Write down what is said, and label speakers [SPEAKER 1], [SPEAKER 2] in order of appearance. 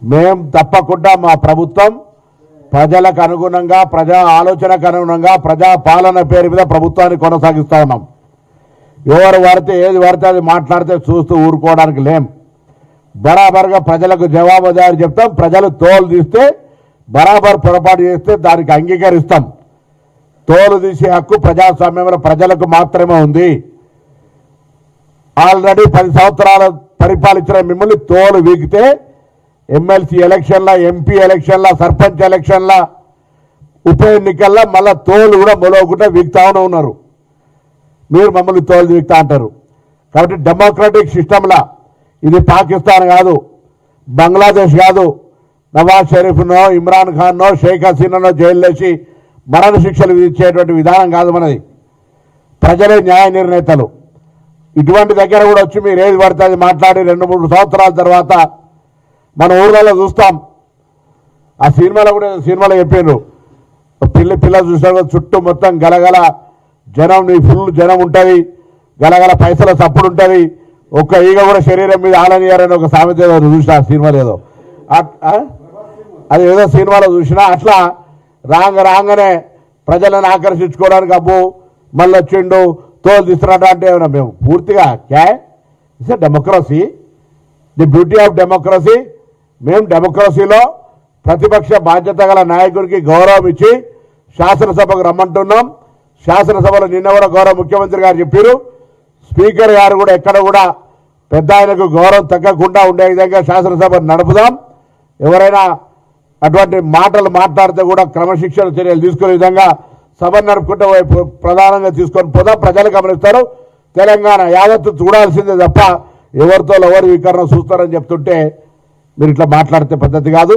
[SPEAKER 1] మేము తప్పకుండా మా ప్రభుత్వం ప్రజలకు అనుగుణంగా ప్రజా ఆలోచనకు అనుగుణంగా ప్రజా పాలన పేరు మీద ప్రభుత్వాన్ని కొనసాగిస్తా ఉన్నాం. ఎవరు వారితే ఏది వారితే అది మాట్లాడితే చూస్తూ ఊరుకోవడానికి లేం. బరాబర్గా ప్రజలకు జవాబుదారి చెప్తాం. ప్రజలు తోలు తీస్తే బరాబర్ పొరపాటు చేస్తే దానికి అంగీకరిస్తాం. తోలు తీసే హక్కు ప్రజాస్వామ్యంలో ప్రజలకు మాత్రమే ఉంది. ఆల్రెడీ 10 సంవత్సరాల పరిపాలించిన మిమ్మల్ని తోలు వీగితే ఎమ్మెల్సీ ఎలక్షన్ల, ఎంపీ ఎలక్షన్ల, సర్పంచ్ ఎలక్షన్ల, ఉప ఎన్నికల్లో మళ్ళా తోలు కూడా మొలవకుండా వీగుతానే ఉన్నారు. మీరు మమ్మల్ని తోలు వీగుతా అంటారు. కాబట్టి డెమోక్రటిక్ సిస్టంలా ఇది పాకిస్తాన్ కాదు, బంగ్లాదేశ్ కాదు. నవాజ్ షరీఫ్నో, ఇమ్రాన్ ఖాన్నో, షేక్ హసీనానో జైలు వేసి మరణ శిక్షలు విధించేటువంటి విధానం కాదు మనది. ప్రజలే న్యాయ నిర్ణేతలు. ఇటువంటి దగ్గర కూడా వచ్చి మీరు ఏది పడితే అది మాట్లాడి 2-3 సంవత్సరాల తర్వాత మన ఊర్లలో చూస్తాం. ఆ సినిమాలో కూడా సినిమాలో చెప్పిండ్రు, పిల్ల చూసినా చుట్టూ మొత్తం గలగల జనం, నీ ఫుల్ జనం ఉంటుంది, గలగల పైసల సప్పుడు ఉంటుంది, ఒక్క ఈగ కూడా శరీరం మీద ఆలనియారని ఒక సామెత ఏదో చూసిన ఆ సినిమాలో ఏదో అది ఏదో సినిమాలో చూసినా అట్లా రాగానే ప్రజలను ఆకర్షించుకోవడానికి అబ్బు మళ్ళీ వచ్చిండు తోలు తీసుకురాట అంటే ఏమన్నా మేము పూర్తిగా it's democracy, the beauty of democracy. మేము డెమోక్రసీలో ప్రతిపక్ష బాధ్యత గల నాయకుడికి గౌరవం ఇచ్చి శాసనసభకు రమ్మంటున్నాం. శాసనసభలో నిన్న కూడా గౌరవ ముఖ్యమంత్రి గారు చెప్పారు. స్పీకర్ గారు కూడా ఎక్కడ కూడా పెద్ద ఆయనకు గౌరవం తగ్గకుండా ఉండే విధంగా శాసనసభ నడుపుదాం. ఎవరైనా అటువంటి మాటలు మాట్లాడితే కూడా క్రమశిక్షణ చర్యలు తీసుకునే విధంగా సభ నడుపుకుంటే ప్రధానంగా తీసుకొని పోదాం. ప్రజలు గమనిస్తారు. తెలంగాణ యావత్తు చూడాల్సిందే తప్ప ఎవరితో ఎవరు వికరణ చూస్తారని చెప్తుంటే మీరు ఇట్లా మాట్లాడితే పద్ధతి కాదు.